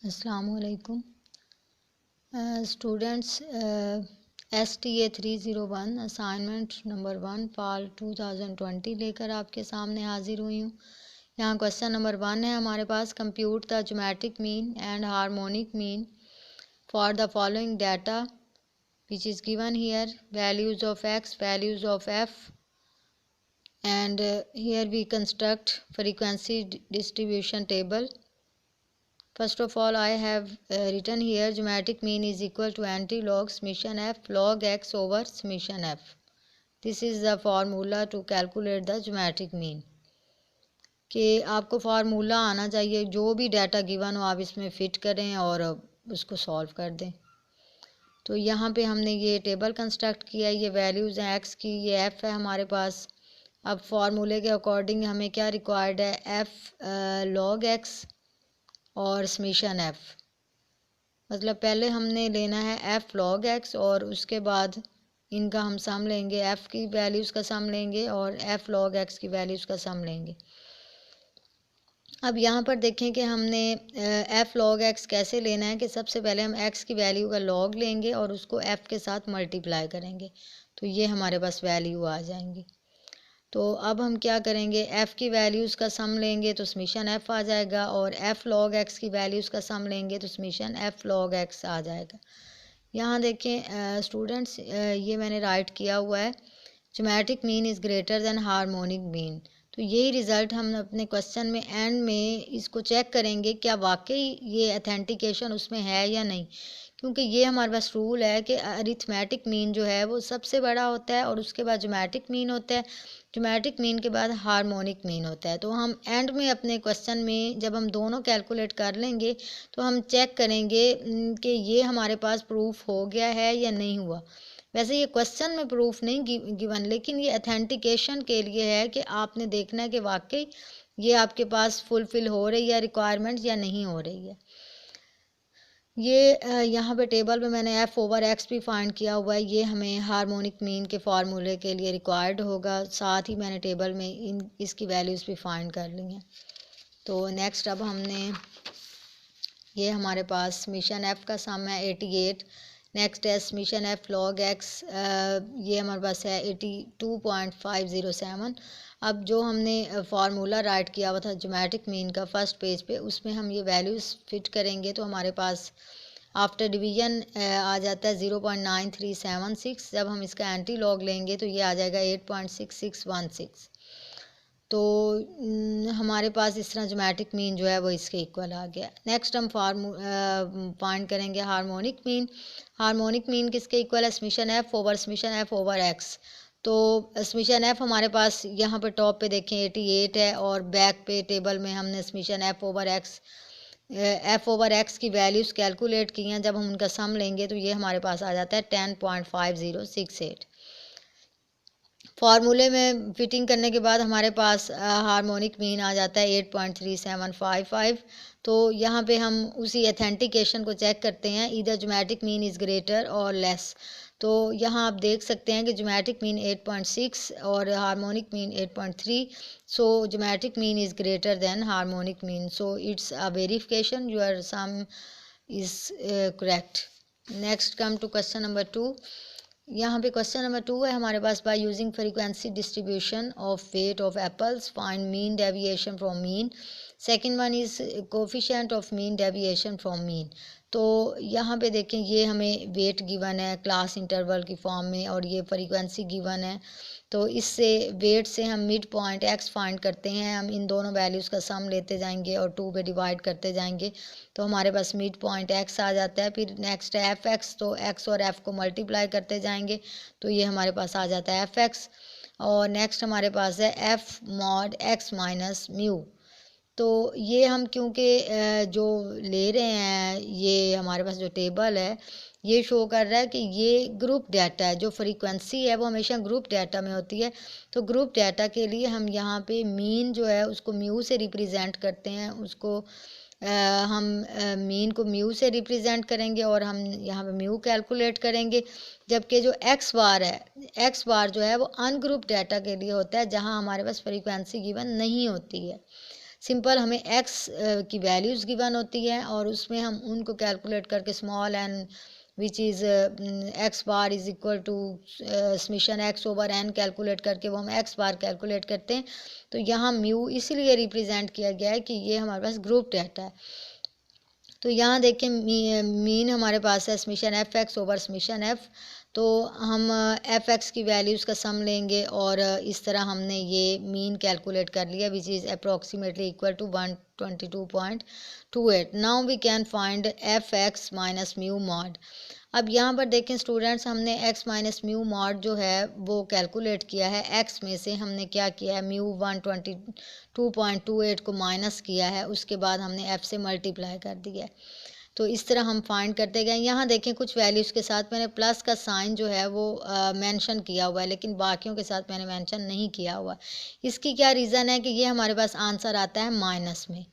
अस्सलामुअलैकुम students. STA 301 assignment number 1 for 2020 लेकर आपके सामने हाजिर हुई हूँ। यहाँ क्वेश्चन नंबर 1 है हमारे पास, compute the geometric mean and harmonic mean for the following data which is given here, values of x, values of f, and here we construct frequency distribution table. First of all, I have written here geometric mean is equal to anti-log summation f log x over summation f. This is the formula to calculate the geometric mean. कि आपको formula आना चाहिए, जो भी data given हो आप इसमें fit करें और उसको सॉल्व कर दें। तो यहाँ पे हमने ये टेबल कंस्ट्रक्ट किया, ये वैल्यूज़ हैं एक्स की, ये एफ़ है हमारे पास। अब फार्मूले के अकॉर्डिंग हमें क्या रिक्वायर्ड है, एफ़ लॉग एक्स और समीशन एफ। मतलब पहले हमने लेना है एफ लॉग एक्स और उसके बाद इनका हम सम लेंगे, एफ की वैल्यूज़ का सम लेंगे और एफ लॉग एक्स की वैल्यूज़ का सम लेंगे। अब यहाँ पर देखें कि हमने एफ लॉग एक्स कैसे लेना है कि सबसे पहले हम एक्स की वैल्यू का लॉग लेंगे और उसको एफ के साथ मल्टीप्लाई करेंगे, तो ये हमारे पास वैल्यू आ जाएंगी। तो अब हम क्या करेंगे, f की वैल्यूज़ का सम लेंगे तो समीशन f आ जाएगा और f log x की वैल्यूज़ का सम लेंगे तो समीशन f log x आ जाएगा। यहाँ देखें स्टूडेंट्स, ये मैंने राइट किया हुआ है, geometric mean is greater than harmonic mean. तो यही रिज़ल्ट हम अपने क्वेश्चन में एंड में इसको चेक करेंगे क्या वाकई ये अथेंटिकेशन उसमें है या नहीं, क्योंकि ये हमारे पास रूल है कि अरिथमेटिक मीन जो है वो सबसे बड़ा होता है और उसके बाद ज्योमेट्रिक मीन होता है, ज्योमेट्रिक मीन के बाद हार्मोनिक मीन होता है। तो हम एंड में अपने क्वेश्चन में जब हम दोनों कैलकुलेट कर लेंगे तो हम चेक करेंगे कि ये हमारे पास प्रूफ हो गया है या नहीं हुआ। वैसे ये क्वेश्चन में प्रूफ नहीं गिवन, लेकिन ये अथेंटिकेशन के लिए है कि आपने देखना है कि वाकई ये आपके पास फुलफ़िल हो रही है रिक्वायरमेंट या नहीं हो रही है। ये यहाँ पे टेबल में मैंने f ओवर x भी फाइंड किया हुआ है, ये हमें हार्मोनिक मीन के फार्मूले के लिए रिक्वायर्ड होगा। साथ ही मैंने टेबल में इसकी वैल्यूज़ भी फाइंड कर ली हैं। तो नेक्स्ट अब हमने ये हमारे पास समीशन f का सम है 88। नेक्स्ट है समीशन f log x, ये हमारे पास है 82.507। अब जो हमने फार्मूला राइट किया हुआ था ज्योमेट्रिक मीन का फर्स्ट पेज पे, उसमें हम ये वैल्यूज़ फिट करेंगे तो हमारे पास आफ्टर डिवीजन आ जाता है 0.9376। जब हम इसका एंटी लॉग लेंगे तो ये आ जाएगा 8.6616। तो हमारे पास इस तरह ज्योमेट्रिक मीन जो है वो इसके इक्वल आ गया। नेक्स्ट हम फाइंड करेंगे हार्मोनिक मीन। हार्मोनिक मीन किसके इक्वल है, समीशन एफ ओवर एक्स। तो समीशन एफ हमारे पास यहाँ पे टॉप पे देखें 88 है और बैक पे टेबल में हमने समीशन एफ ओवर एक्स की वैल्यूज़ कैलकुलेट की हैं। जब हम उनका सम लेंगे तो ये हमारे पास आ जाता है 10.5068। फार्मूले में फिटिंग करने के बाद हमारे पास हार्मोनिक मीन आ जाता है 8.3755। तो यहाँ पे हम उसी अथेंटिकेशन को चेक करते हैं, इधर ज्योमेट्रिक मीन इज़ ग्रेटर और लेस। तो यहाँ आप देख सकते हैं कि ज्योमेट्रिक मीन 8.6 और harmonic mean 8.3। So geometric mean is greater than harmonic mean, so it's a verification your sum is correct. Next come to question number 2। यहाँ पे क्वेश्चन नंबर 2 है हमारे पास, by using frequency distribution of weight of apples find mean deviation from mean. Second one is coefficient of mean deviation from mean. तो यहाँ पे देखें ये हमें वेट गिवन है क्लास इंटरवल की फॉर्म में और ये फ्रीक्वेंसी गिवन है। तो इससे वेट से हम मिड पॉइंट एक्स फाइंड करते हैं, हम इन दोनों वैल्यूज़ का सम लेते जाएंगे और 2 पे डिवाइड करते जाएंगे तो हमारे पास मिड पॉइंट एक्स आ जाता है। फिर नेक्स्ट है एफ एक्स, तो एक्स और एफ को मल्टीप्लाई करते जाएंगे तो ये हमारे पास आ जाता है एफ एक्स। और नेक्स्ट हमारे पास है F mod x minus mu. तो ये हम क्योंकि जो ले रहे हैं, ये हमारे पास जो टेबल है ये शो कर रहा है कि ये ग्रुप डाटा है, जो फ्रीक्वेंसी है वो हमेशा ग्रुप डाटा में होती है। तो ग्रुप डाटा के लिए हम यहाँ पे मीन जो है उसको म्यू से रिप्रेजेंट करते हैं, उसको हम मीन को म्यू से रिप्रेजेंट करेंगे और हम यहाँ पे म्यू कैलकुलेट करेंगे। जबकि जो एक्स बार है, एक्स बार जो है वो अनग्रुप डाटा के लिए होता है जहाँ हमारे पास फ्रीक्वेंसी गिवन नहीं होती है। सिंपल हमें एक्स की वैल्यूज़ गिवन होती है और उसमें हम उनको कैलकुलेट करके small n which is x bar is equal to summation x over n calculate करके वो हम एक्स बार कैलकुलेट करते हैं। तो यहाँ म्यू इसीलिए रिप्रेजेंट किया गया है कि ये हमारे पास ग्रुप डेटा है। तो यहाँ देखें मीन हमारे पास है summation F x over summation F. तो हम एफ एक्स की वैल्यूज़ का सम लेंगे और इस तरह हमने ये मीन कैलकुलेट कर लिया which is approximately equal to 122.28। Now we can find f x minus mu mod. अब यहाँ पर देखें स्टूडेंट्स, हमने x माइनस म्यू मॉड जो है वो कैलकुलेट किया है। x में से हमने क्या किया है, म्यू 122.28 को माइनस किया है, उसके बाद हमने f से मल्टीप्लाई कर दिया है। तो इस तरह हम फाइंड करते गए। यहाँ देखें कुछ वैल्यूज़ के साथ मैंने प्लस का साइन जो है वो मेंशन किया हुआ है, लेकिन बाकियों के साथ मैंने मेंशन नहीं किया हुआ। इसकी क्या रीज़न है कि ये हमारे पास आंसर आता है माइनस में,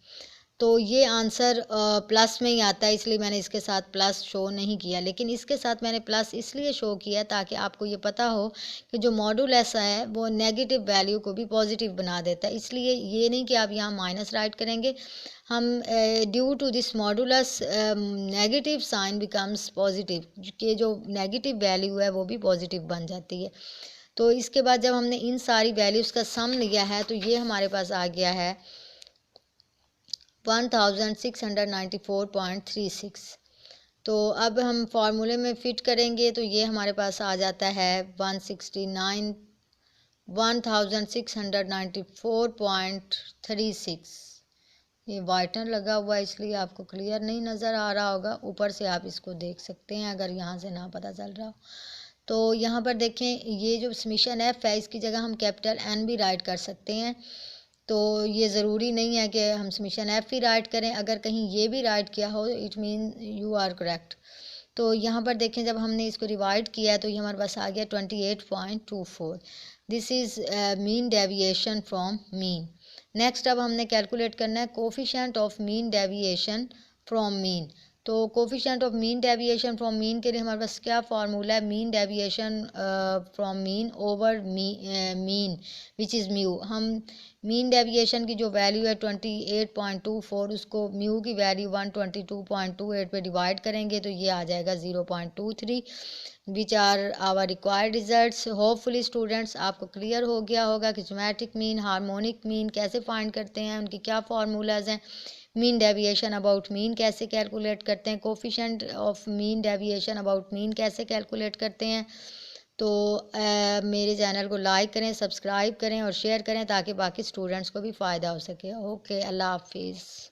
तो ये आंसर प्लस में ही आता है, इसलिए मैंने इसके साथ प्लस शो नहीं किया। लेकिन इसके साथ मैंने प्लस इसलिए शो किया ताकि आपको ये पता हो कि जो मॉडुलस है वो नेगेटिव वैल्यू को भी पॉजिटिव बना देता है। इसलिए ये नहीं कि आप यहाँ माइनस राइट करेंगे, हम due to this modulus negative sign becomes positive, कि जो नेगेटिव वैल्यू है वो भी पॉजिटिव बन जाती है। तो इसके बाद जब हमने इन सारी वैल्यूज़ का सम लिया है तो ये हमारे पास आ गया है 1694.36। तो अब हम फार्मूले में फ़िट करेंगे तो ये हमारे पास आ जाता है 1694.36। ये वाइटनर लगा हुआ है इसलिए आपको क्लियर नहीं नज़र आ रहा होगा, ऊपर से आप इसको देख सकते हैं अगर यहाँ से ना पता चल रहा हो। तो यहाँ पर देखें ये जो समेशन एफ है इसकी जगह हम कैपिटल एन भी राइट कर सकते हैं। तो ये ज़रूरी नहीं है कि हम समेशन एफ ही राइट करें, अगर कहीं ये भी राइट किया हो it mean you are correct. तो यहाँ पर देखें जब हमने इसको डिवाइड किया है तो ये हमारे पास आ गया 28.24। This is mean deviation from mean. Next अब हमने कैलकुलेट करना है coefficient of mean deviation from mean. तो coefficient of mean deviation from mean के लिए हमारे पास क्या फार्मूला है, mean deviation from mean over mean which is mu. हम मीन डेविएशन की जो वैल्यू है 28.24 उसको म्यू की वैल्यू 122.28 पे डिवाइड करेंगे तो ये आ जाएगा 0.23 which are our required results. Hopefully students आपको क्लियर हो गया होगा कि ज्योमेट्रिक मीन, हार्मोनिक मीन कैसे फाइंड करते हैं, उनकी क्या फार्मूलाज हैं, मीन डेविएशन अबाउट मीन कैसे कैलकुलेट करते हैं, coefficient of mean deviation about mean कैसे कैलकुलेट करते हैं। तो मेरे चैनल को लाइक करें, सब्सक्राइब करें और शेयर करें ताकि बाकी स्टूडेंट्स को भी फ़ायदा हो सके। ओके, अल्लाह हाफिज़।